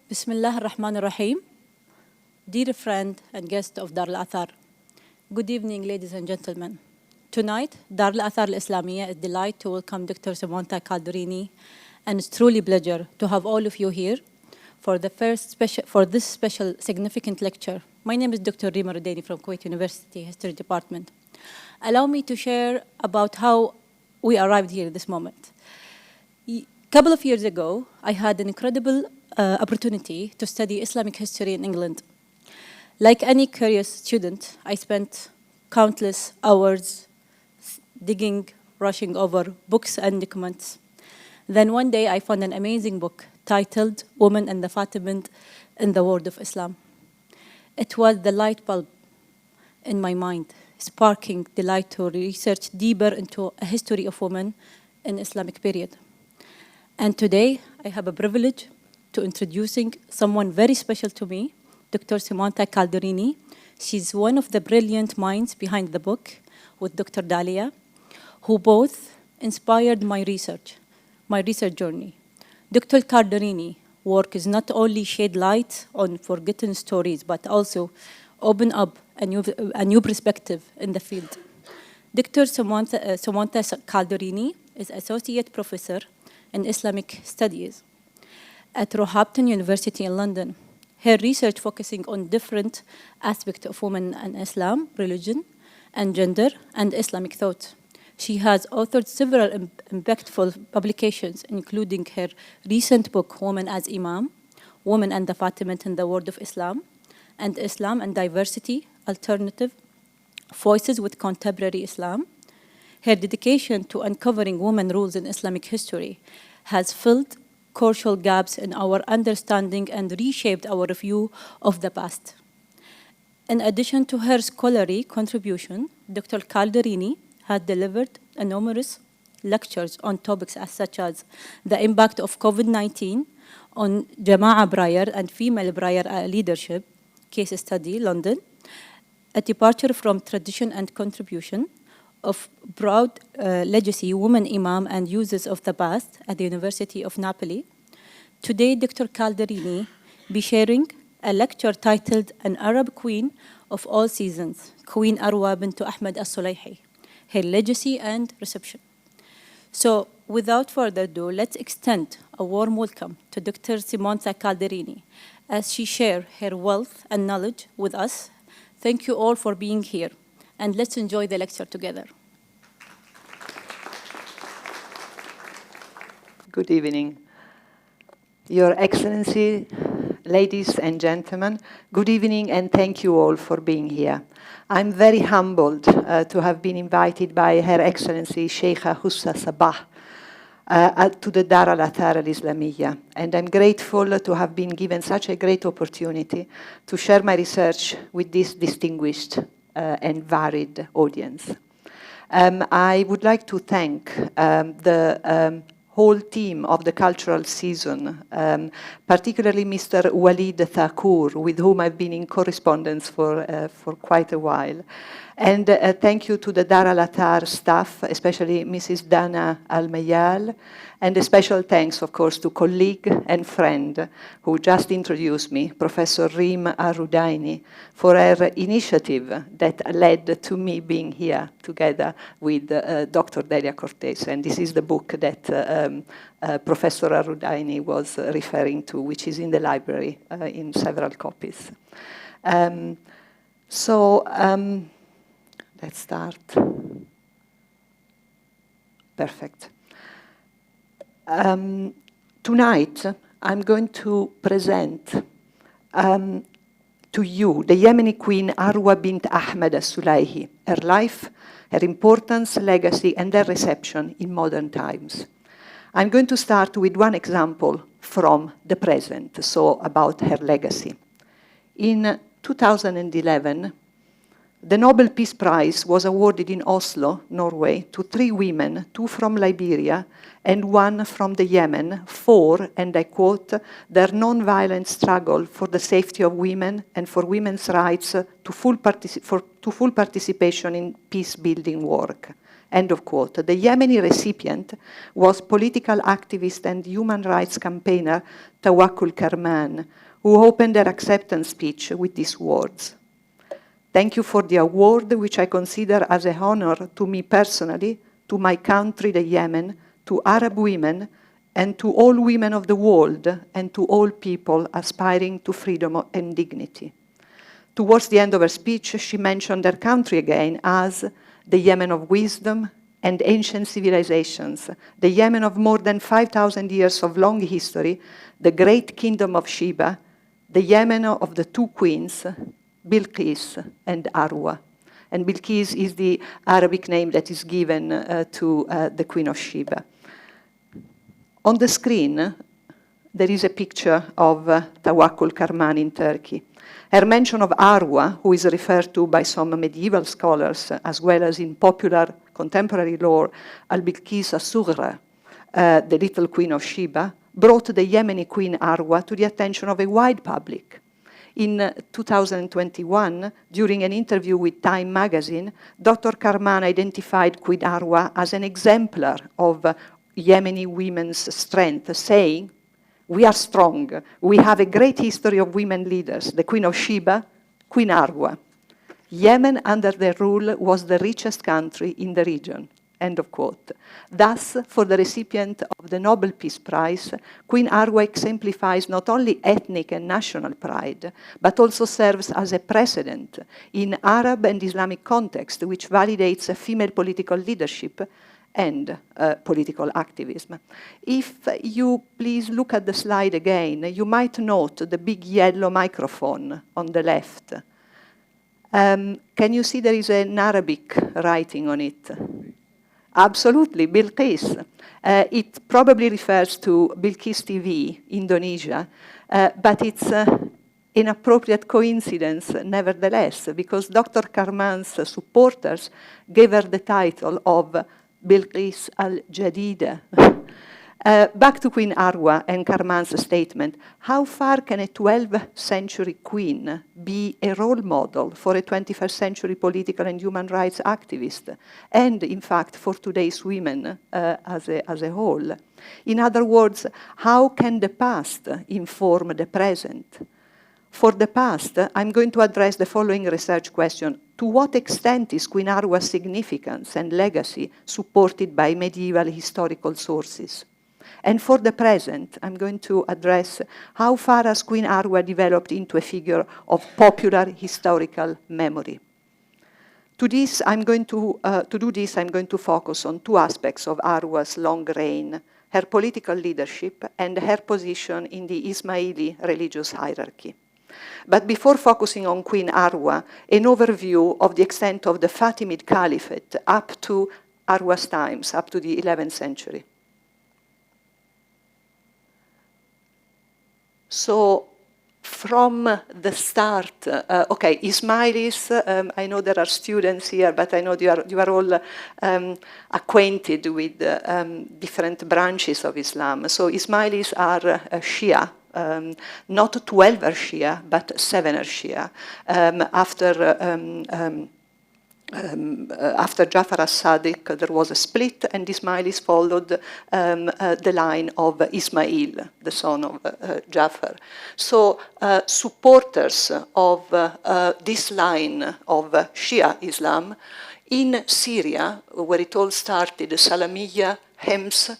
Bismillah ar-Rahman ar-Rahim. Dear friend and guest of al-Athar, good evening, ladies and gentlemen. Tonight, al-Athar al-Islamiyyah is delighted to welcome Dr. Simonetta Calderini, and it's truly a pleasure to have all of you here for this special significant lecture. My name is Dr. Rima Rudaini from Kuwait University History Department. Allow me to share about how we arrived here at this moment. A couple of years ago, I had an incredible opportunity to study Islamic history in England. Like any curious student, I spent countless hours digging, rushing over books and documents. Then one day I found an amazing book titled Women and the Fatimid in the World of Islam. It was the light bulb in my mind, sparking delight to research deeper into a history of women in Islamic period. And today I have a privilege to introducing someone very special to me, Dr. Simonetta Calderini. She's one of the brilliant minds behind the book with Dr. Dalia, who both inspired my research journey. Dr. Calderini work is not only shed light on forgotten stories, but also open up a new perspective in the field. Dr. Simonetta Calderini is Associate Professor in Islamic Studies at Roehampton University in London. Her research focusing on different aspects of women and Islam, religion, and gender, and Islamic thought. She has authored several impactful publications, including her recent book, Women as Imam, Women and the Fatimid in the World of Islam and Diversity, Alternative Voices with Contemporary Islam. Her dedication to uncovering women roles in Islamic history has filled crucial gaps in our understanding and reshaped our view of the past. In addition to her scholarly contribution, Dr. Calderini has delivered numerous lectures on topics such as the impact of COVID-19 on Jama'ah prayer and female prayer leadership, case study, London, a departure from tradition and contribution of broad legacy, women imam and uses of the past at the University of Napoli. Today, Dr. Calderini be sharing a lecture titled An Arab Queen of All Seasons, Queen Arwa bint Ahmad al-Sulayhi, her legacy and reception. So, without further ado, let's extend a warm welcome to Dr. Simonetta Calderini as she shares her wealth and knowledge with us. Thank you all for being here, and let's enjoy the lecture together. Good evening. Your Excellency, ladies and gentlemen, good evening and thank you all for being here. I'm very humbled to have been invited by Her Excellency Sheikha Hussa Sabah to the al-Athar al-Islamiyyah, and I'm grateful to have been given such a great opportunity to share my research with this distinguished and varied audience. I would like to thank the whole team of the cultural season, particularly Mr. Walid Thakur, with whom I've been in correspondence for quite a while. And thank you to the al-Athar staff, especially Mrs. Dana Al-Mayal, and a special thanks, of course, to colleague and friend who just introduced me, Professor Rima Rudaini, for her initiative that led to me being here together with Dr. Delia Cortez. And this is the book that Professor Rudaini was referring to, which is in the library in several copies. Let's start. Perfect. Tonight, I'm going to present to you the Yemeni queen Arwa bint Ahmad al-Sulayhi, her life, her importance, legacy, and her reception in modern times. I'm going to start with one example from the present, so about her legacy. In 2011, the Nobel Peace Prize was awarded in Oslo, Norway, to 3 women, 2 from Liberia and 1 from the Yemen, for, and I quote, their non-violent struggle for the safety of women and for women's rights to full participation in peace-building work, End of quote. The Yemeni recipient was political activist and human rights campaigner Tawakkul Karman, who opened her acceptance speech with these words: "Thank you for the award, which I consider as a honor to me personally, to my country, the Yemen, to Arab women, and to all women of the world, and to all people aspiring to freedom and dignity." Towards the end of her speech, she mentioned her country again as the Yemen of wisdom and ancient civilizations, the Yemen of more than 5,000 years of long history, the great kingdom of Sheba, the Yemen of the two queens, Bilqis and Arwa. And Bilqis is the Arabic name that is given to the Queen of Sheba. On the screen, there is a picture of Tawakkul Karman in Turkey. Her mention of Arwa, who is referred to by some medieval scholars, as well as in popular contemporary lore, al-Bilqis as-Sughra, the little Queen of Sheba, brought the Yemeni Queen Arwa to the attention of a wide public. In 2021, during an interview with Time magazine, Dr. Karman identified Queen Arwa as an exemplar of Yemeni women's strength, saying, "We are strong. We have a great history of women leaders. The Queen of Sheba, Queen Arwa. Yemen under their rule was the richest country in the region." End of quote. Thus, for the recipient of the Nobel Peace Prize, Queen Arwa exemplifies not only ethnic and national pride, but also serves as a precedent in Arab and Islamic context, which validates female political leadership and political activism. If you please look at the slide again, you might note the big yellow microphone on the left. Can you see there is an Arabic writing on it? Absolutely, Bilqis. It probably refers to Bilqis TV, Indonesia, but it's an appropriate coincidence nevertheless, because Dr. Karman's supporters gave her the title of Bilqis al-Jadida. Back to Queen Arwa and Karman's statement, how far can a 12th century queen be a role model for a 21st century political and human rights activist, and in fact for today's women as a whole? In other words, how can the past inform the present? For the past, I'm going to address the following research question. To what extent is Queen Arwa's significance and legacy supported by medieval historical sources? And for the present, I'm going to address how far has Queen Arwa developed into a figure of popular historical memory. To do this, I'm going to focus on two aspects of Arwa's long reign: her political leadership and her position in the Ismaili religious hierarchy. But before focusing on Queen Arwa, an overview of the extent of the Fatimid Caliphate up to Arwa's times, up to the 11th century. So, from the start, Ismailis, I know there are students here, but I know you are all acquainted with different branches of Islam. So Ismailis are Shia, not 12er Shia, but 7er Shia. After Jafar as-Sadiq, there was a split, and Ismailis followed the line of Ismail, the son of Jafar. So supporters of this line of Shia Islam in Syria, where it all started, Salamiyya, Hems,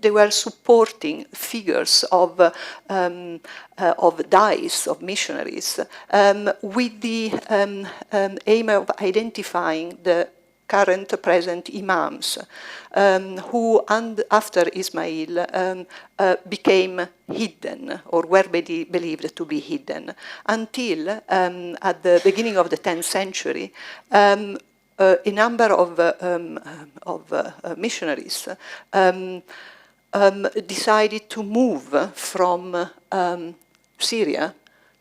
they were supporting figures of dais, of missionaries, with the aim of identifying the current, present imams, who, after Ismail, became hidden, or were believed to be hidden, until at the beginning of the 10th century, a number of missionaries decided to move from Syria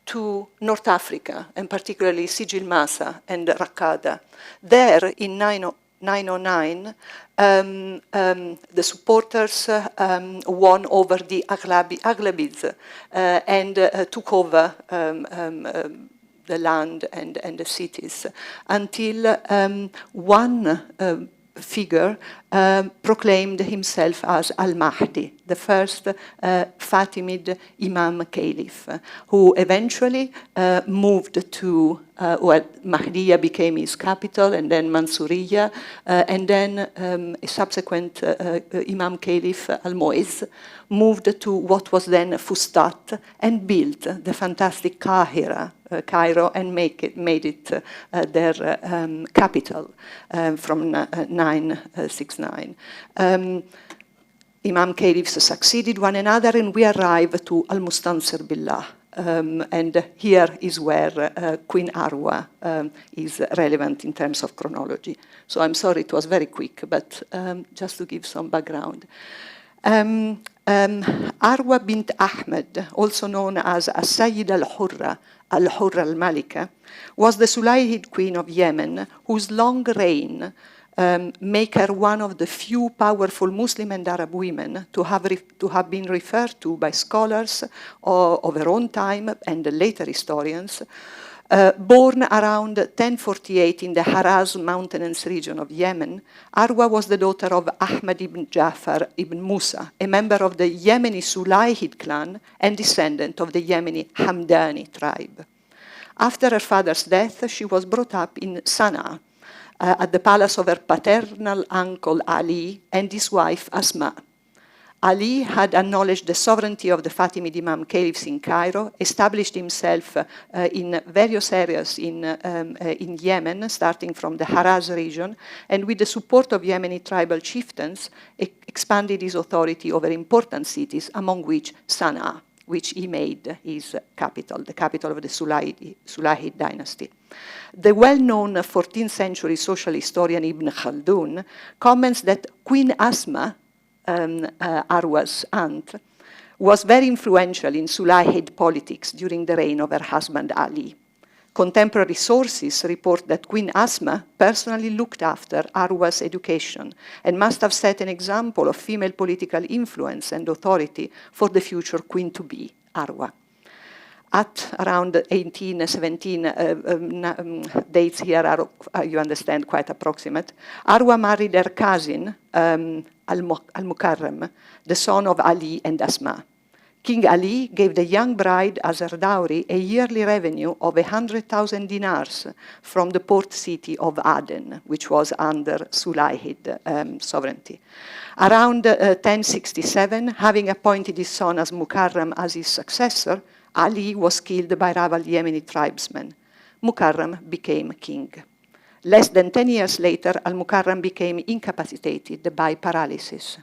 to North Africa, and particularly Sijil Masa and Raqqada. There, in 909, the supporters won over the Aghlabids and took over the land and the cities, until one figure proclaimed himself as al-Mahdi, the first Fatimid Imam Caliph, who eventually moved to, Mahdiya became his capital, and then Mansuriyya, and then a subsequent Imam Caliph, al-Mu'izz, moved to what was then Fustat and built the fantastic Cairo, and made it their capital from 969. Imam Caliphs succeeded one another, and we arrive to al-Mustansir Billah. And here is where Queen Arwa is relevant in terms of chronology. So I'm sorry it was very quick, but just to give some background. Arwa bint Ahmad, also known as As-Sayyid al-Hurra al-Malika, was the Sulayhid queen of Yemen, whose long reign make her one of the few powerful Muslim and Arab women to have been referred to by scholars of her own time and the later historians. Born around 1048 in the Haraz mountainous region of Yemen, Arwa was the daughter of Ahmad ibn Ja'far ibn Musa, a member of the Yemeni Sulayhid clan and descendant of the Yemeni Hamdani tribe. After her father's death, she was brought up in Sana'a, at the palace of her paternal uncle Ali and his wife Asma. Ali had acknowledged the sovereignty of the Fatimid Imam Caliphs in Cairo, established himself in various areas in Yemen, starting from the Haraz region, and with the support of Yemeni tribal chieftains, expanded his authority over important cities, among which Sana'a, which he made his capital, the capital of the Sulayhid dynasty. The well-known 14th century social historian Ibn Khaldun comments that Queen Asma, Arwa's aunt, was very influential in Sulayhid politics during the reign of her husband Ali. Contemporary sources report that Queen Asma personally looked after Arwa's education and must have set an example of female political influence and authority for the future queen-to-be, Arwa. At around 1817, dates here are, you understand, quite approximate, Arwa married her cousin, al-Mukarram, the son of Ali and Asma. King Ali gave the young bride as her dowry a yearly revenue of 100,000 dinars from the port city of Aden, which was under Sulayhid sovereignty. Around 1067, having appointed his son as Mukarram as his successor, Ali was killed by rival Yemeni tribesmen. Mukarram became king. Less than 10 years later, al-Mukarram became incapacitated by paralysis.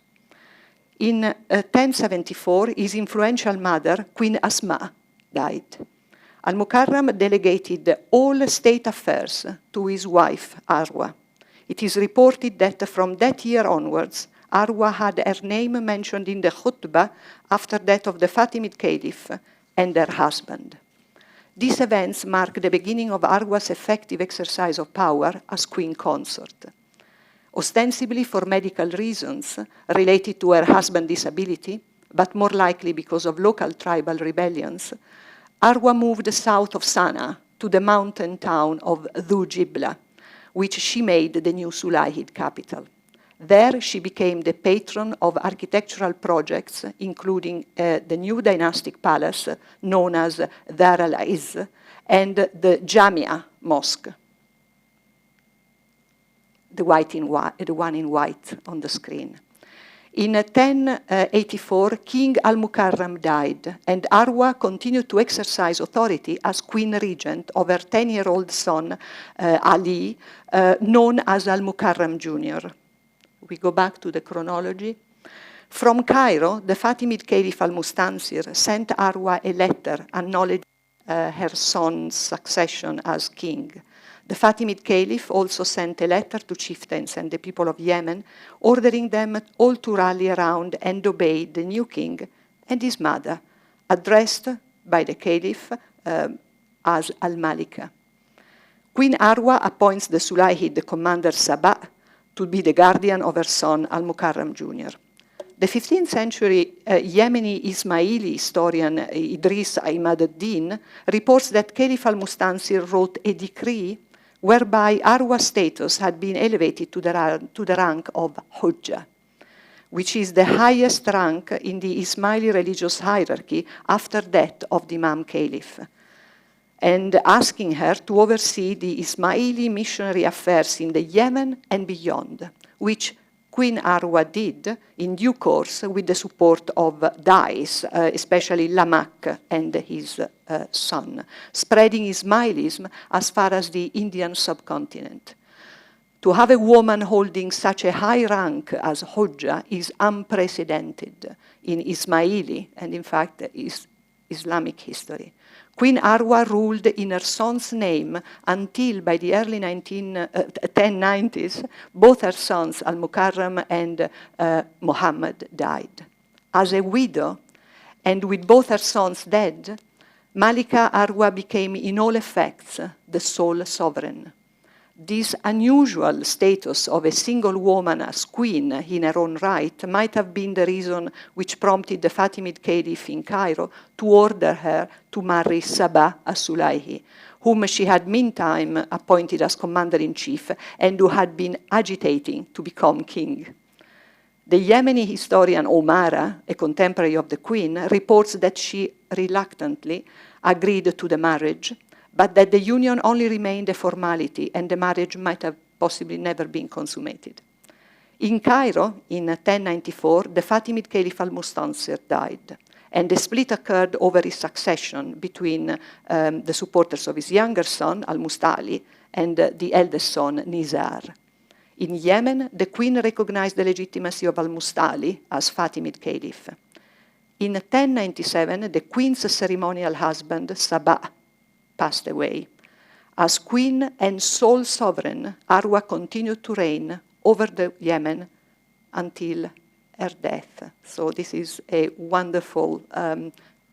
In 1074, his influential mother, Queen Asma, died. Al-Mukarram delegated all state affairs to his wife, Arwa. It is reported that from that year onwards, Arwa had her name mentioned in the khutbah after that of the Fatimid Caliph and her husband. These events mark the beginning of Arwa's effective exercise of power as queen consort. Ostensibly for medical reasons related to her husband's disability, but more likely because of local tribal rebellions, Arwa moved south of Sana'a to the mountain town of Dhu Jibla, which she made the new Sulayhid capital. There she became the patron of architectural projects, including the new dynastic palace known as Dar al-Izz and the Jamia Mosque, the one in white on the screen. In 1084, King al-Mukarram died, and Arwa continued to exercise authority as queen regent of her 10-year-old son, Ali, known as al-Mukarram Jr. We go back to the chronology. From Cairo, the Fatimid Caliph al-Mustansir sent Arwa a letter acknowledging her son's succession as king. The Fatimid Caliph also sent a letter to chieftains and the people of Yemen, ordering them all to rally around and obey the new king and his mother, addressed by the Caliph as al-Malika. Queen Arwa appoints the Sulayhid commander Sabah to be the guardian of her son al-Mukarram Jr. The 15th century Yemeni Ismaili historian Idris Ahmad ad-Din reports that Caliph al-Mustansir wrote a decree whereby Arwa's status had been elevated to the rank of Hujjah, which is the highest rank in the Ismaili religious hierarchy after that of the Imam Caliph, and asking her to oversee the Ismaili missionary affairs in the Yemen and beyond, which Queen Arwa did in due course with the support of Dais, especially Lamak and his son, spreading Ismailism as far as the Indian subcontinent. To have a woman holding such a high rank as Hujjah is unprecedented in Ismaili and, in fact, is Islamic history. Queen Arwa ruled in her son's name until, by the early 1090s, both her sons, Al-Mukarram and Muhammad, died. As a widow, and with both her sons dead, Malika Arwa became in all effects the sole sovereign. This unusual status of a single woman as queen in her own right might have been the reason which prompted the Fatimid Caliph in Cairo to order her to marry Sabah al-Sulayhi, whom she had meantime appointed as commander-in-chief and who had been agitating to become king. The Yemeni historian Omara, a contemporary of the queen, reports that she reluctantly agreed to the marriage, but that the union only remained a formality and the marriage might have possibly never been consummated. In Cairo, in 1094, the Fatimid Caliph al-Mustansir died, and a split occurred over his succession between the supporters of his younger son, al-Mustali, and the eldest son, Nizar. In Yemen, the queen recognized the legitimacy of al-Mustali as Fatimid Caliph. In 1097, the queen's ceremonial husband, Sabah, passed away. As queen and sole sovereign, Arwa continued to reign over the Yemen until her death. So this is a wonderful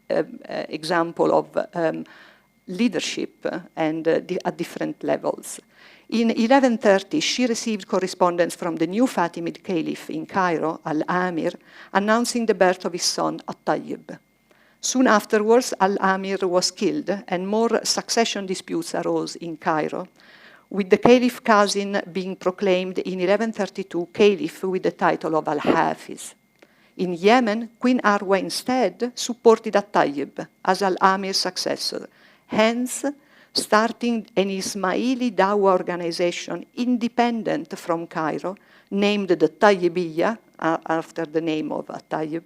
example of leadership and at different levels. In 1130, she received correspondence from the new Fatimid Caliph in Cairo, al-Amir, announcing the birth of his son, al-Tayyib. Soon afterwards, al-Amir was killed, and more succession disputes arose in Cairo, with the Caliph cousin being proclaimed in 1132 Caliph with the title of al-Hafiz. In Yemen, Queen Arwa instead supported al-Tayyib as al-Amir's successor, hence starting an Ismaili Dawah organization independent from Cairo, named the Tayyibiyyah, after the name of al-Tayyib,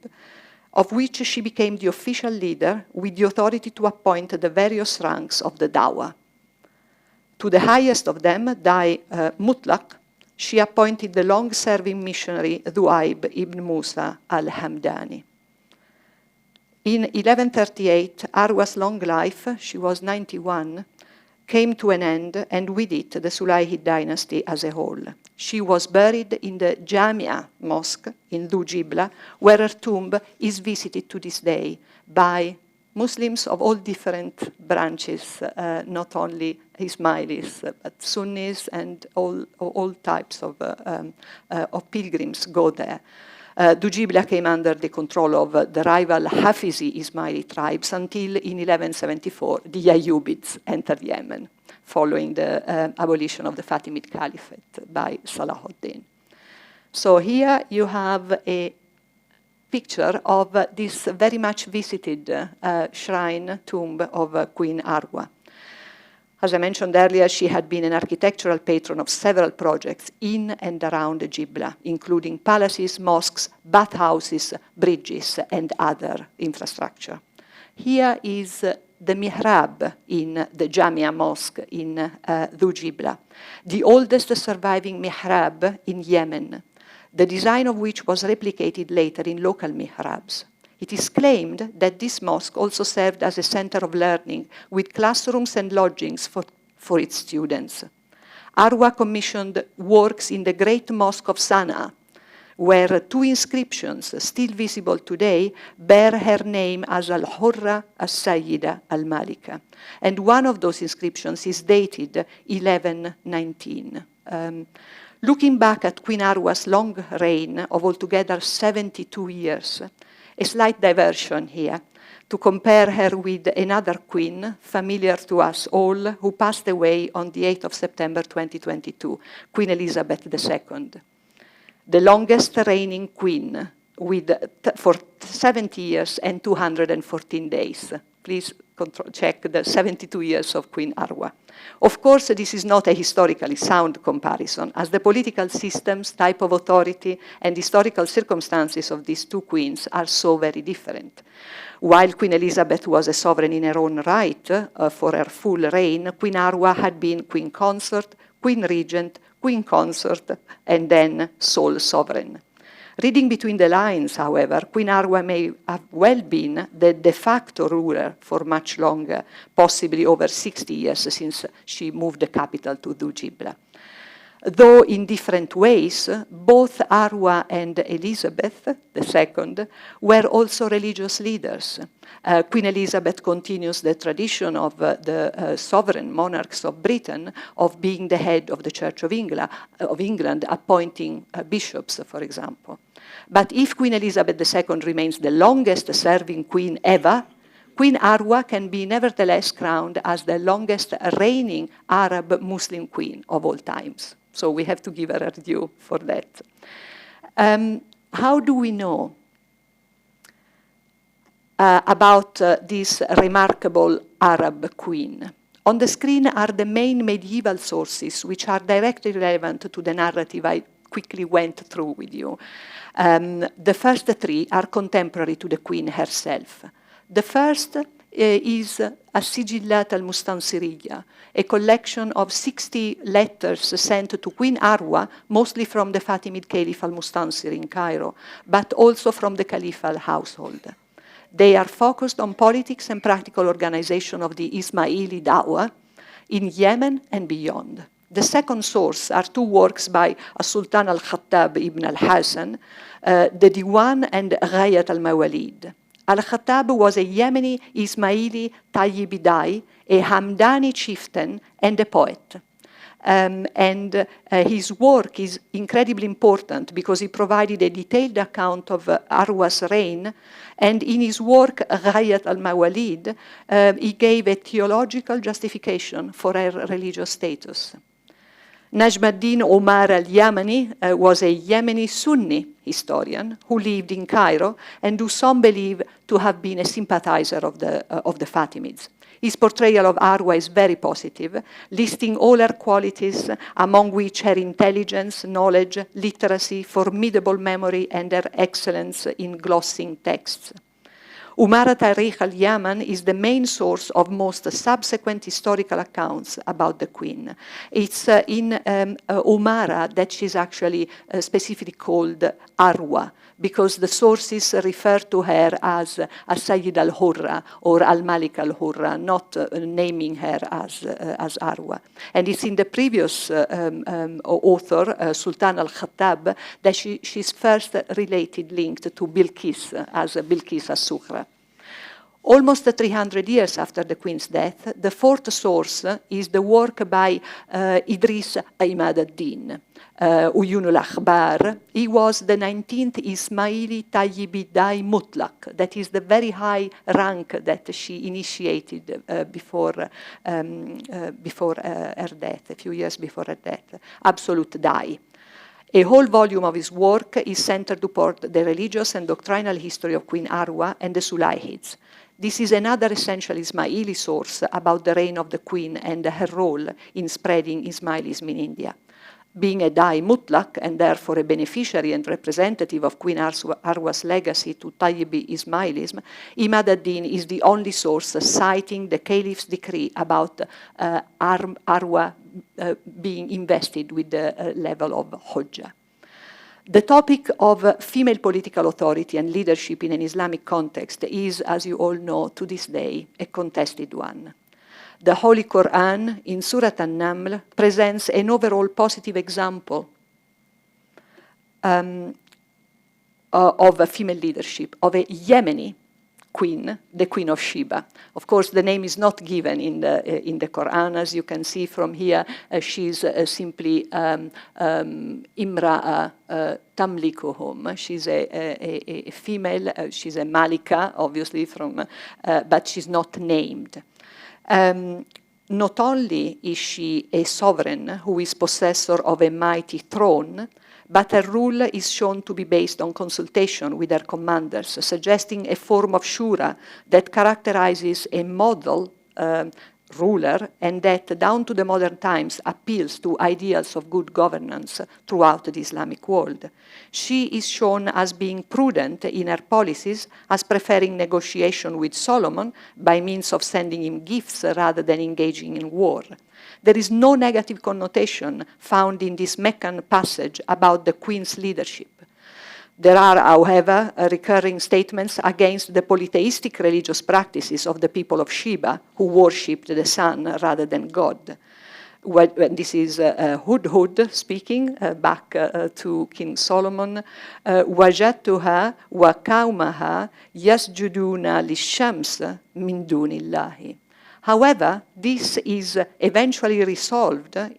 of which she became the official leader with the authority to appoint the various ranks of the Dawah. To the highest of them, Dai Mutlaq, she appointed the long-serving missionary Dhuaib ibn Musa al-Hamdani. In 1138, Arwa's long life, she was 91, came to an end, and with it the Sulayhi dynasty as a whole. She was buried in the Jamia Mosque in Dhu Jibla, where her tomb is visited to this day by Muslims of all different branches, not only Ismailis, but Sunnis and all types of pilgrims go there. Dhu Jibla came under the control of the rival Hafizi Ismaili tribes until in 1174 the Ayyubids entered Yemen, following the abolition of the Fatimid Caliphate by Salahuddin. So here you have a picture of this very much visited shrine tomb of Queen Arwa. As I mentioned earlier, she had been an architectural patron of several projects in and around Jibla, including palaces, mosques, bathhouses, bridges, and other infrastructure. Here is the mihrab in the Jamia Mosque in Dhu Jibla, the oldest surviving mihrab in Yemen, the design of which was replicated later in local mihrabs. It is claimed that this mosque also served as a center of learning with classrooms and lodgings for its students. Arwa commissioned works in the great mosque of Sana'a, where two inscriptions, still visible today, bear her name as Al-Hurra As-Sayyida Al-Malika. And one of those inscriptions is dated 1119. Looking back at Queen Arwa's long reign of altogether 72 years, a slight diversion here, to compare her with another queen, familiar to us all, who passed away on the 8th of September 2022, Queen Elizabeth II. The longest reigning queen for 70 years and 214 days. Please check the 72 years of Queen Arwa. Of course, this is not a historically sound comparison, as the political systems, type of authority, and historical circumstances of these two queens are so very different. While Queen Elizabeth was a sovereign in her own right for her full reign, Queen Arwa had been queen consort, queen regent, queen consort, and then sole sovereign. Reading between the lines, however, Queen Arwa may have well been the de facto ruler for much longer, possibly over 60 years since she moved the capital to Dujibla. Though in different ways, both Arwa and Elizabeth II were also religious leaders. Queen Elizabeth continues the tradition of the sovereign monarchs of Britain of being the head of the Church of England, appointing bishops, for example. But if Queen Elizabeth II remains the longest serving queen ever, Queen Arwa can be nevertheless crowned as the longest reigning Arab Muslim queen of all times. So we have to give her due for that. How do we know about this remarkable Arab queen? On the screen are the main medieval sources which are directly relevant to the narrative I quickly went through with you. The first three are contemporary to the queen herself. The first is al-Sigillat al-Mustansiriyya, a collection of 60 letters sent to Queen Arwa, mostly from the Fatimid Caliph al-Mustansir in Cairo, but also from the Caliphal household. They are focused on politics and practical organization of the Ismaili Da'wah in Yemen and beyond. The second source are two works by Sultan al-Khattab ibn al-Hasan, the Diwan and Ghayat al-Mawalid. Al-Khattab was a Yemeni Ismaili Tayyibidai, a Hamdani chieftain, and a poet. His work is incredibly important because he provided a detailed account of Arwa's reign, and in his work, Ghayat al-Mawalid, he gave a theological justification for her religious status. Najmuddin Omar al-Yamani was a Yemeni Sunni historian who lived in Cairo and who some believe to have been a sympathizer of the Fatimids. His portrayal of Arwa is very positive, listing all her qualities, among which her intelligence, knowledge, literacy, formidable memory, and her excellence in glossing texts. Umara Tarikh al-Yaman is the main source of most subsequent historical accounts about the queen. It's in Umara that she's actually specifically called Arwa, because the sources refer to her as Sayyid al-Hurra or al-Malik al-Hurra, not naming her as Arwa. And it's in the previous author, Sultan al-Khattab, that she's first related linked to Bilqis as Bilqis as-Sukhra. Almost 300 years after the queen's death, the fourth source is the work by Idris Ahmad ad-Din, Uyun al-Akhbar. He was the 19th Ismaili Tayyibidai Mutlaq, that is the very high rank that she initiated before her death, a few years before her death, absolute Dai. A whole volume of his work is centered upon the religious and doctrinal history of Queen Arwa and the Sulayhids. This is another essential Ismaili source about the reign of the queen and her role in spreading Ismailism in India. Being a Dai Mutlaq and therefore a beneficiary and representative of Queen Arwa's legacy to Tayyibi Ismailism, Ahmad ad-Din is the only source citing the Caliph's decree about Arwa being invested with the level of Hujjah. The topic of female political authority and leadership in an Islamic context is, as you all know, to this day, a contested one. The Holy Quran in Surah An-Naml presents an overall positive example of female leadership, of a Yemeni queen, the Queen of Sheba. Of course, the name is not given in the Quran. As you can see from here, she's simply Imra'a Tamlikuhum. She's a female, she's a Malika, obviously, but she's not named. Not only is she a sovereign who is possessor of a mighty throne, but her rule is shown to be based on consultation with her commanders, suggesting a form of shura that characterizes a model ruler and that, down to the modern times, appeals to ideals of good governance throughout the Islamic world. She is shown as being prudent in her policies, as preferring negotiation with Solomon by means of sending him gifts rather than engaging in war. There is no negative connotation found in this Meccan passage about the queen's leadership. There are, however, recurring statements against the polytheistic religious practices of the people of Sheba, who worshipped the sun rather than God. This is Hudhud speaking back to King Solomon. وَجَدْتُهَا وَقَوْمَهَا يَسْجُدُونَ لِلشَّمْسِ مِنْ دُونِ اللَّهِ. However, this is eventually resolved at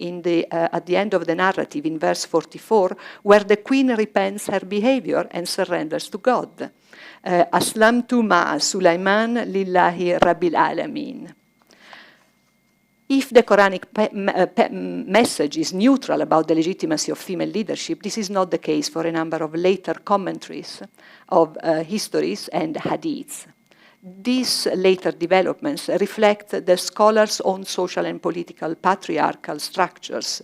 the end of the narrative in verse 44, where the queen repents her behavior and surrenders to God. Aslamtu ma'a Sulaiman lillahi rabbil alamin. If the Quranic message is neutral about the legitimacy of female leadership, this is not the case for a number of later commentaries of histories and hadiths. These later developments reflect the scholars' own social and political patriarchal structures.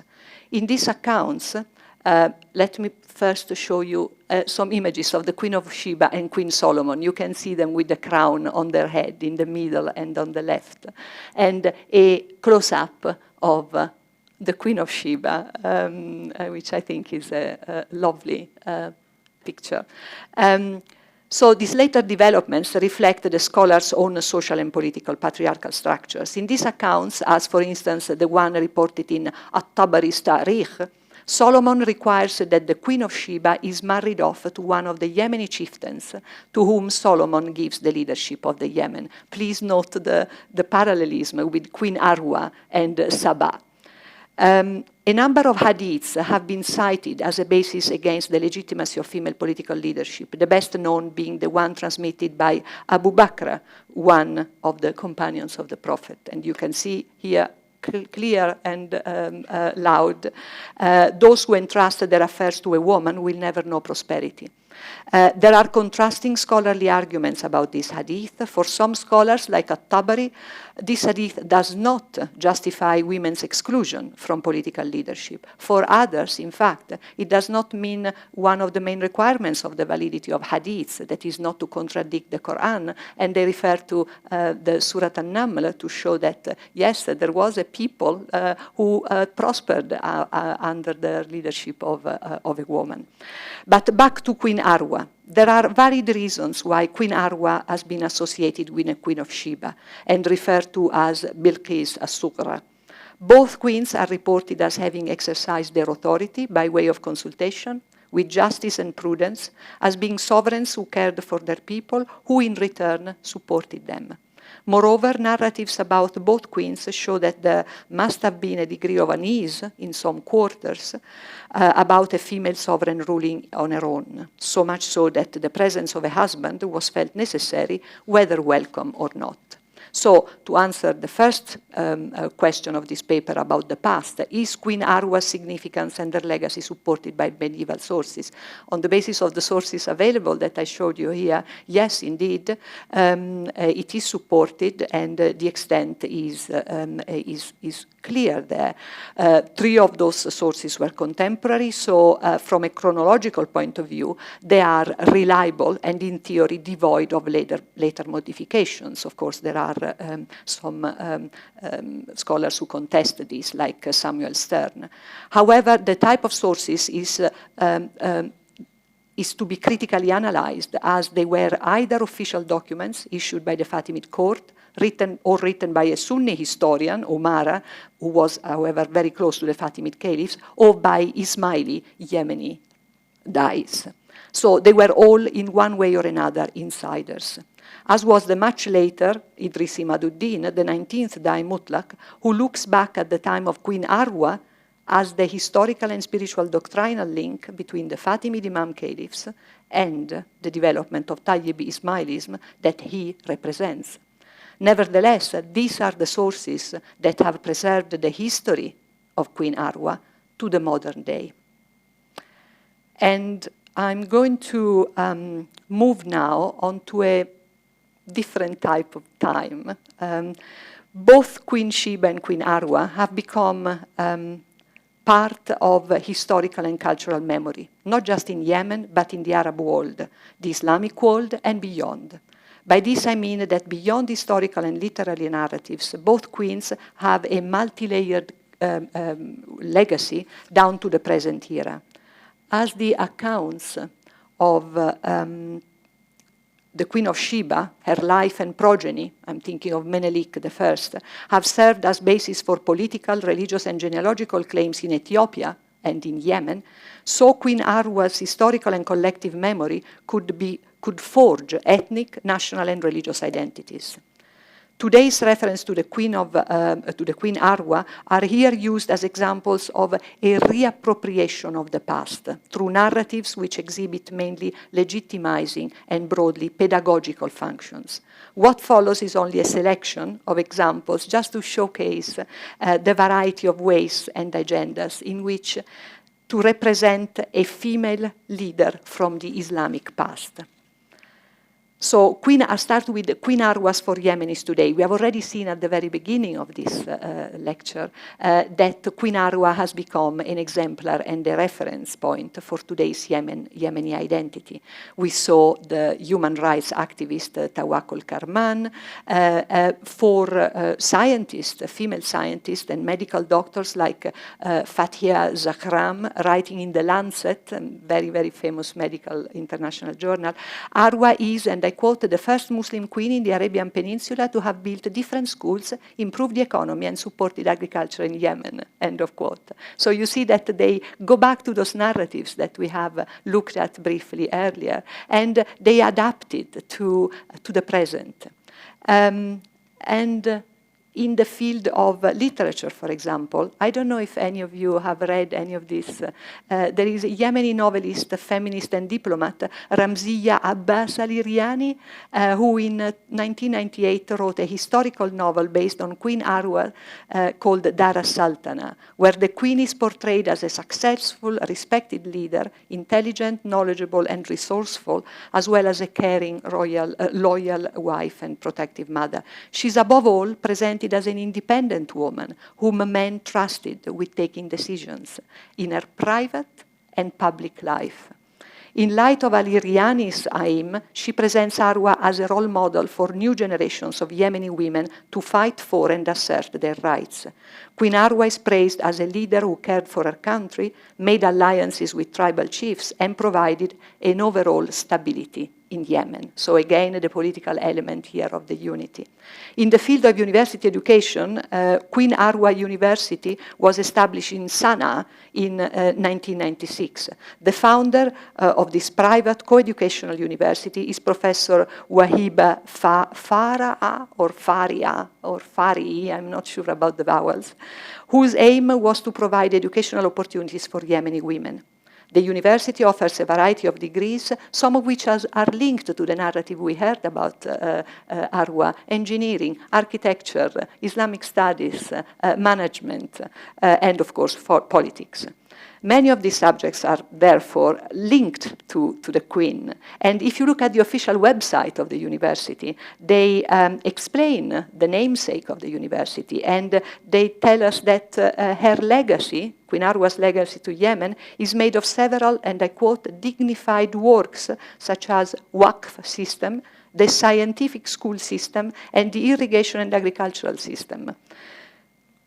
In these accounts, let me first show you some images of the Queen of Sheba and Queen Solomon. You can see them with the crown on their head in the middle and on the left, and a close-up of the Queen of Sheba, which I think is a lovely picture. So these later developments reflect the scholars' own social and political patriarchal structures. In these accounts, as for instance the one reported in At-Tabari's Tarikh, Solomon requires that the Queen of Sheba is married off to one of the Yemeni chieftains, to whom Solomon gives the leadership of the Yemen. Please note the parallelism with Queen Arwa and Saba. A number of hadiths have been cited as a basis against the legitimacy of female political leadership, the best known being the one transmitted by Abu Bakr, one of the companions of the Prophet. And you can see here clear and loud, those who entrust their affairs to a woman will never know prosperity. There are contrasting scholarly arguments about this hadith. For some scholars, like At-Tabari, this hadith does not justify women's exclusion from political leadership. For others, in fact, it does not mean one of the main requirements of the validity of hadiths, that is not to contradict the Quran, and they refer to the Surah An-Naml to show that, yes, there was a people who prospered under the leadership of a woman. But back to Queen Arwa. There are varied reasons why Queen Arwa has been associated with the Queen of Sheba and referred to as Bilqis as-Sughra. Both queens are reported as having exercised their authority by way of consultation, with justice and prudence, as being sovereigns who cared for their people, who in return supported them. Moreover, narratives about both queens show that there must have been a degree of unease in some quarters about a female sovereign ruling on her own, so much so that the presence of a husband was felt necessary, whether welcome or not. So, to answer the first question of this paper about the past, is Queen Arwa's significance and her legacy supported by medieval sources? On the basis of the sources available that I showed you here, yes, indeed, it is supported, and the extent is clear there. Three of those sources were contemporary, so from a chronological point of view, they are reliable and in theory devoid of later modifications. Of course, there are some scholars who contest this, like Samuel Stern. However, the type of sources is to be critically analyzed, as they were either official documents issued by the Fatimid court, written by a Sunni historian, Umara, who was, however, very close to the Fatimid caliphs, or by Ismaili Yemeni dais. So they were all, in one way or another, insiders. as was the much later Idris Imaduddin, the 19th Dai Mutlaq, who looks back at the time of Queen Arwa as the historical and spiritual doctrinal link between the Fatimid Imam caliphs and the development of Tayyibi Ismailism that he represents. Nevertheless, these are the sources that have preserved the history of Queen Arwa to the modern day. And I'm going to move now onto a different type of time. Both Queen Sheba and Queen Arwa have become part of historical and cultural memory, not just in Yemen, but in the Arab world, the Islamic world, and beyond. By this I mean that beyond historical and literary narratives, both queens have a multi-layered legacy down to the present era. As the accounts of the Queen of Sheba, her life and progeny, I'm thinking of Menelik I, have served as basis for political, religious, and genealogical claims in Ethiopia and in Yemen, so Queen Arwa's historical and collective memory could forge ethnic, national, and religious identities. Today's reference to the Queen Arwa are here used as examples of a reappropriation of the past through narratives which exhibit mainly legitimizing and broadly pedagogical functions. What follows is only a selection of examples just to showcase the variety of ways and agendas in which to represent a female leader from the Islamic past. So I'll start with Queen Arwas for Yemenis today. We have already seen at the very beginning of this lecture that Queen Arwa has become an exemplar and a reference point for today's Yemeni identity. We saw the human rights activist Tawakkol Karman, for scientists, female scientists and medical doctors like Fathia Zahram, writing in The Lancet, a very, very famous medical international journal. Arwa is, and I quote, the first Muslim queen in the Arabian Peninsula to have built different schools, improved the economy, and supported agriculture in Yemen, end of quote. So you see that they go back to those narratives that we have looked at briefly earlier, and they adapted to the present. And in the field of literature, for example, I don't know if any of you have read any of this. There is a Yemeni novelist, feminist, and diplomat, Ramziya Abbas al-Iriani, who in 1998 wrote a historical novel based on Queen Arwa called Dara Sultana, where the queen is portrayed as a successful, respected leader, intelligent, knowledgeable, and resourceful, as well as a caring, loyal wife and protective mother. She's above all presented as an independent woman whom men trusted with taking decisions in her private and public life. In light of al-Iriani's aim, she presents Arwa as a role model for new generations of Yemeni women to fight for and assert their rights. Queen Arwa is praised as a leader who cared for her country, made alliances with tribal chiefs, and provided an overall stability in Yemen. So again, the political element here of the unity. In the field of university education, Queen Arwa University was established in Sana'a in 1996. The founder of this private co-educational university is Professor Wahiba Faria, I'm not sure about the vowels, whose aim was to provide educational opportunities for Yemeni women. The university offers a variety of degrees, some of which are linked to the narrative we heard about Arwa: engineering, architecture, Islamic studies, management, and of course politics. Many of these subjects are therefore linked to the Queen. And if you look at the official website of the university, they explain the namesake of the university, and they tell us that her legacy, Queen Arwa's legacy to Yemen, is made of several, and I quote, dignified works such as Waqf system, the scientific school system, and the irrigation and agricultural system.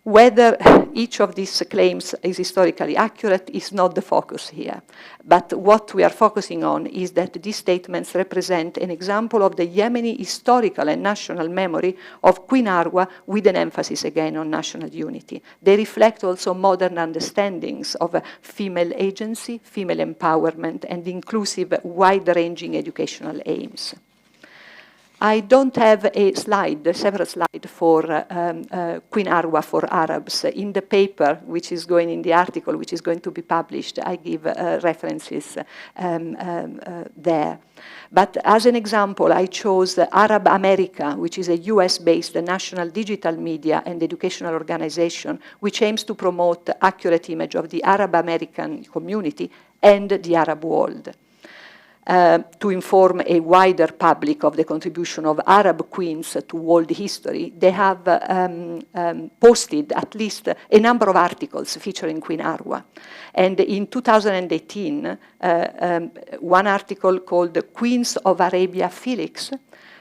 Whether each of these claims is historically accurate is not the focus here. But what we are focusing on is that these statements represent an example of the Yemeni historical and national memory of Queen Arwa, with an emphasis again on national unity. They reflect also modern understandings of female agency, female empowerment, and inclusive, wide-ranging educational aims. I don't have a separate slide for Queen Arwa for Arabs. In the paper, which is going in the article, which is going to be published, I give references there. But as an example, I chose Arab America, which is a US-based national digital media and educational organization, which aims to promote accurate image of the Arab American community and the Arab world. To inform a wider public of the contribution of Arab queens to world history, they have posted at least a number of articles featuring Queen Arwa. And in 2018, one article called Queens of Arabia Felix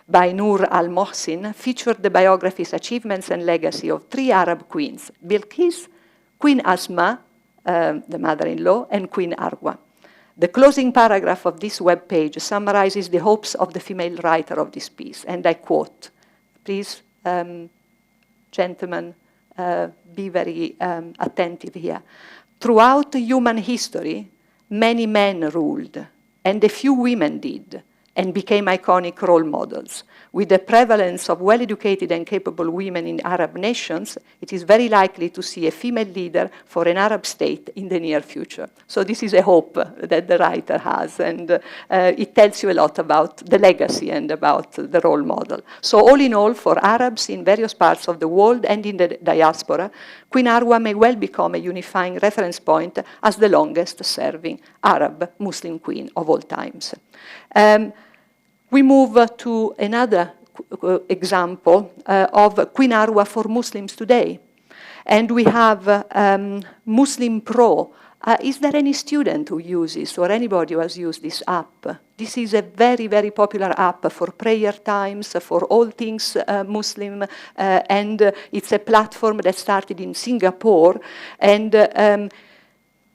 by Noor al-Mohsin featured the biographies, achievements, and legacy of 3 Arab queens: Bilqis, Queen Asma, the mother-in-law, and Queen Arwa. The closing paragraph of this webpage summarizes the hopes of the female writer of this piece, and I quote, please, gentlemen, be very attentive here. Throughout human history, many men ruled, and a few women did, and became iconic role models. With the prevalence of well-educated and capable women in Arab nations, it is very likely to see a female leader for an Arab state in the near future. So this is a hope that the writer has, and it tells you a lot about the legacy and about the role model. So all in all, for Arabs in various parts of the world and in the diaspora, Queen Arwa may well become a unifying reference point as the longest-serving Arab Muslim queen of all times. We move to another example of Queen Arwa for Muslims today. And we have Muslim Pro. Is there any student who uses, or anybody who has used this app? This is a very, very popular app for prayer times, for all things Muslim, and it's a platform that started in Singapore, and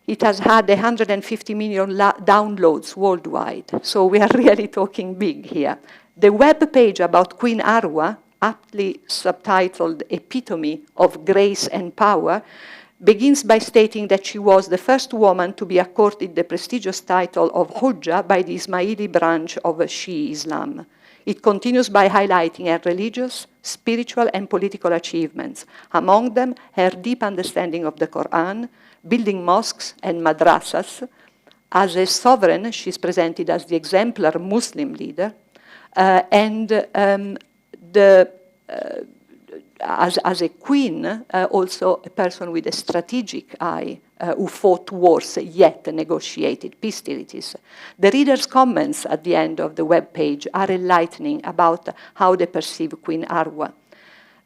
it has had 150 million downloads worldwide. So we are really talking big here. The web page about Queen Arwa, aptly subtitled Epitome of Grace and Power, begins by stating that she was the first woman to be accorded the prestigious title of Hujjah by the Ismaili branch of Shia Islam. It continues by highlighting her religious, spiritual, and political achievements, among them her deep understanding of the Quran, building mosques and madrasas. As a sovereign, she's presented as the exemplar Muslim leader, and as a queen, also a person with a strategic eye who fought wars yet negotiated peace treaties. The reader's comments at the end of the webpage are enlightening about how they perceive Queen Arwa.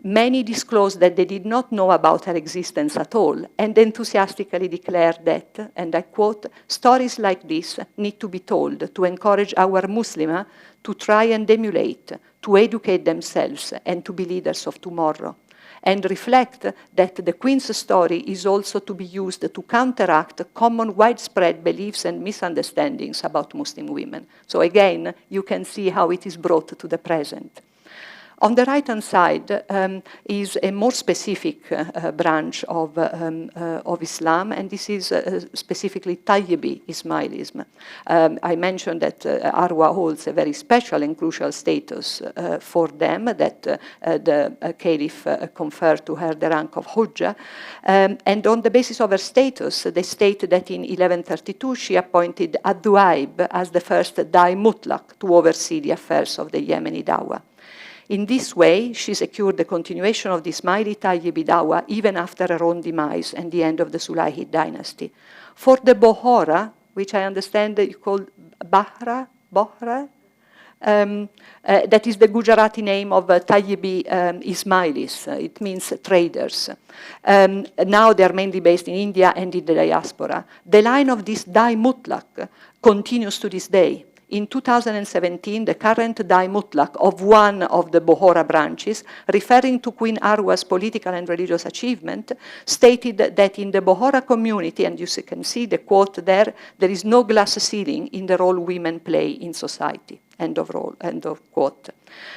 Many disclose that they did not know about her existence at all and enthusiastically declare that, and I quote, stories like this need to be told to encourage our Muslims to try and emulate, to educate themselves, and to be leaders of tomorrow, and reflect that the Queen's story is also to be used to counteract common widespread beliefs and misunderstandings about Muslim women. So again, you can see how it is brought to the present. On the right-hand side is a more specific branch of Islam, and this is specifically Tayyibi Ismailism. I mentioned that Arwa holds a very special and crucial status for them, that the Caliph conferred to her the rank of Hujjah. And on the basis of her status, they state that in 1132 she appointed Ad-Duaib as the first Dai Mutlaq to oversee the affairs of the Yemeni Dawah. In this way, she secured the continuation of the Ismaili Tayyibi Dawah even after her own demise and the end of the Sulayhi dynasty. For the Bohora, which I understand that you call Bohra, that is the Gujarati name of Tayyibi Ismailis. It means traders. Now they are mainly based in India and in the diaspora. The line of this Dai Mutlaq continues to this day. In 2017, the current Dai Mutlaq of one of the Bohora branches, referring to Queen Arwa's political and religious achievement, stated that in the Bohora community, and you can see the quote there, there is no glass ceiling in the role women play in society. End of quote.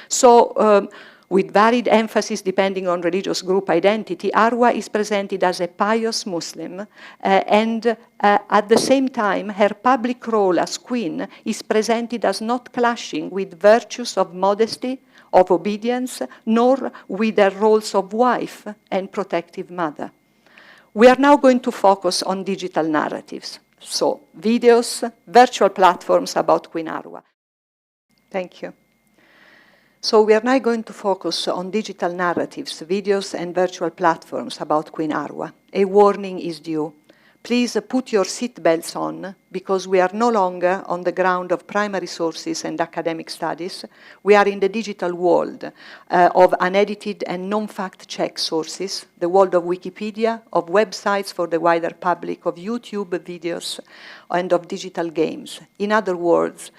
So, with varied emphasis depending on religious group identity, Arwa is presented as a pious Muslim, and at the same time, her public role as queen is presented as not clashing with virtues of modesty, of obedience, nor with their roles of wife and protective mother. We are now going to focus on digital narratives, so videos, virtual platforms about Queen Arwa. Thank you. So we are now going to focus on digital narratives, videos, and virtual platforms about Queen Arwa. A warning is due. Please put your seatbelts on, because we are no longer on the ground of primary sources and academic studies. We are in the digital world of unedited and non-fact-check sources, the world of Wikipedia, of websites for the wider public, of YouTube videos, and of digital games. In other words,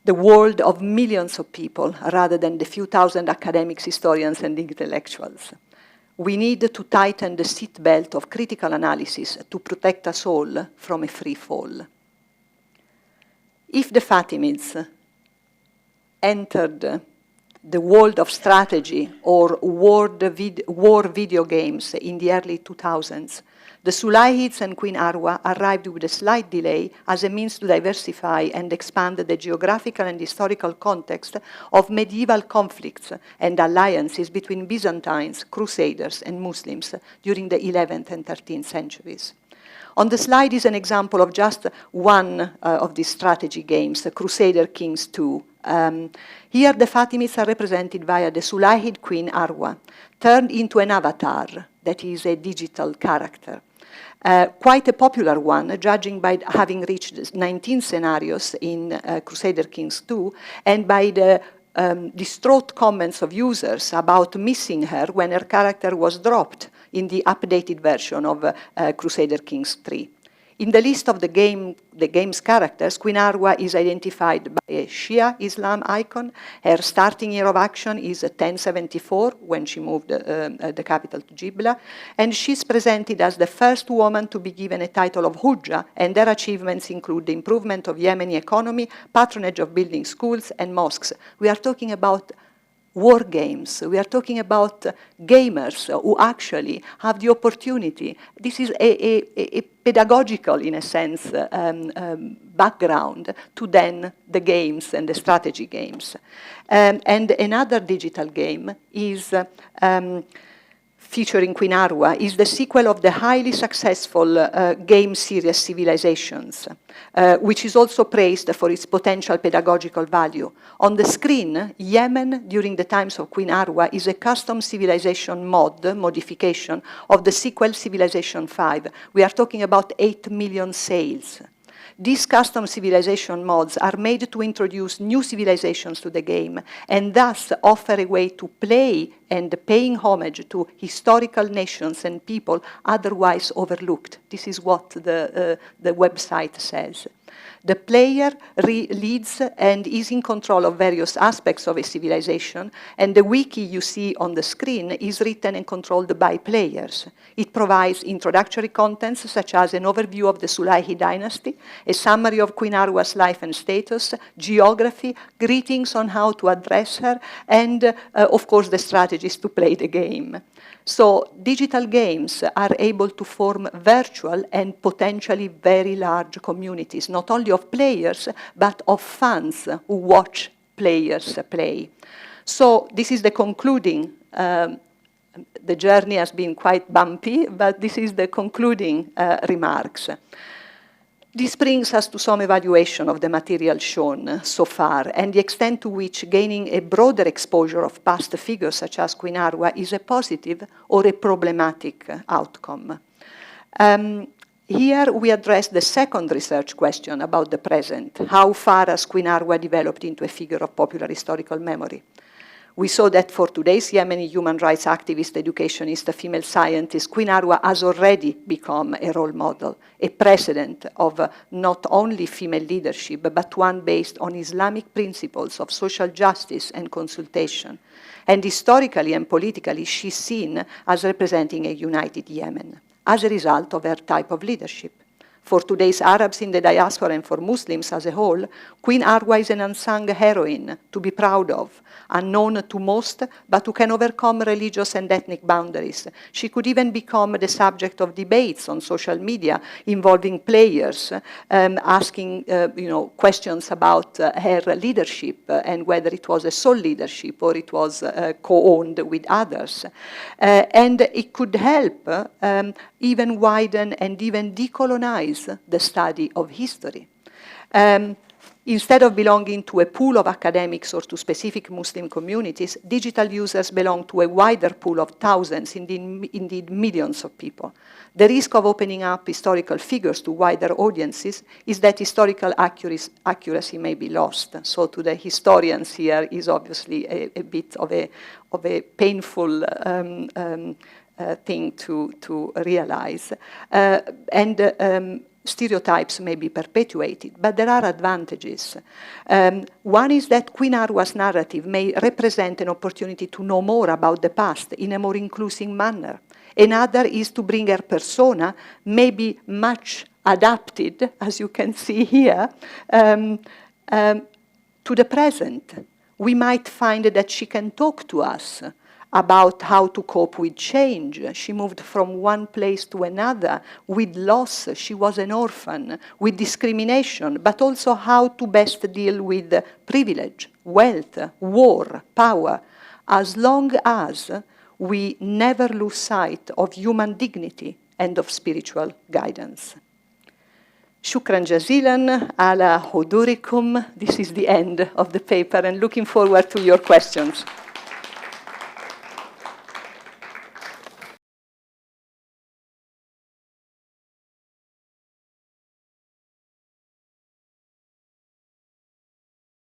the world of millions of people rather than the few thousand academics, historians, and intellectuals. We need to tighten the seatbelt of critical analysis to protect us all from a free fall. If the Fatimids entered the world of strategy or war video games in the early 2000s, the Sulayhids and Queen Arwa arrived with a slight delay as a means to diversify and expand the geographical and historical context of medieval conflicts and alliances between Byzantines, Crusaders, and Muslims during the 11th and 13th centuries. On the slide is an example of just one of these strategy games, Crusader Kings II. Here the Fatimids are represented via the Sulayhid Queen Arwa, turned into an avatar that is a digital character. Quite a popular one, judging by having reached 19 scenarios in Crusader Kings II, and by the distraught comments of users about missing her when her character was dropped in the updated version of Crusader Kings III. In the list of the game's characters, Queen Arwa is identified by a Shia Islam icon. Her starting year of action is 1074, when she moved the capital to Jibla, and she's presented as the first woman to be given a title of Hujja, and their achievements include the improvement of Yemeni economy, patronage of building schools and mosques. We are talking about war games. We are talking about gamers who actually have the opportunity. This is a pedagogical, in a sense, background to then the games and the strategy games. And another digital game is featuring Queen Arwa is the sequel of the highly successful game series Civilizations, which is also praised for its potential pedagogical value. On the screen, Yemen during the times of Queen Arwa is a custom civilization modification of the sequel Civilization V. We are talking about 8 million sales. These custom civilization mods are made to introduce new civilizations to the game and thus offer a way to play and paying homage to historical nations and people otherwise overlooked. This is what the website says. The player leads and is in control of various aspects of a civilization, and the wiki you see on the screen is written and controlled by players. It provides introductory contents such as an overview of the Sulayhi dynasty, a summary of Queen Arwa's life and status, geography, greetings on how to address her, and of course the strategies to play the game. So digital games are able to form virtual and potentially very large communities, not only of players, but of fans who watch players play. So this is the concluding. The journey has been quite bumpy, but this is the concluding remarks. This brings us to some evaluation of the material shown so far and the extent to which gaining a broader exposure of past figures such as Queen Arwa is a positive or a problematic outcome. Here we address the second research question about the present. How far has Queen Arwa developed into a figure of popular historical memory? We saw that for today's Yemeni human rights activist, educationist, female scientist, Queen Arwa has already become a role model, a precedent of not only female leadership, but one based on Islamic principles of social justice and consultation. And historically and politically, she's seen as representing a united Yemen as a result of her type of leadership. For today's Arabs in the diaspora and for Muslims as a whole, Queen Arwa is an unsung heroine to be proud of, unknown to most, but who can overcome religious and ethnic boundaries. She could even become the subject of debates on social media involving players, asking questions about her leadership and whether it was a sole leadership or it was co-owned with others. And it could help even widen and even decolonize the study of history. Instead of belonging to a pool of academics or to specific Muslim communities, digital users belong to a wider pool of thousands, indeed millions of people. The risk of opening up historical figures to wider audiences is that historical accuracy may be lost. So to the historians here is obviously a bit of a painful thing to realize. Stereotypes may be perpetuated, but there are advantages. One is that Queen Arwa's narrative may represent an opportunity to know more about the past in a more inclusive manner. Another is to bring her persona, maybe much adapted, as you can see here, to the present. We might find that she can talk to us about how to cope with change. She moved from one place to another with loss. She was an orphan, with discrimination, but also how to best deal with privilege, wealth, war, power, as long as we never lose sight of human dignity and of spiritual guidance. Shukran jazilan ala hudurikum. This is the end of the paper, and looking forward to your questions.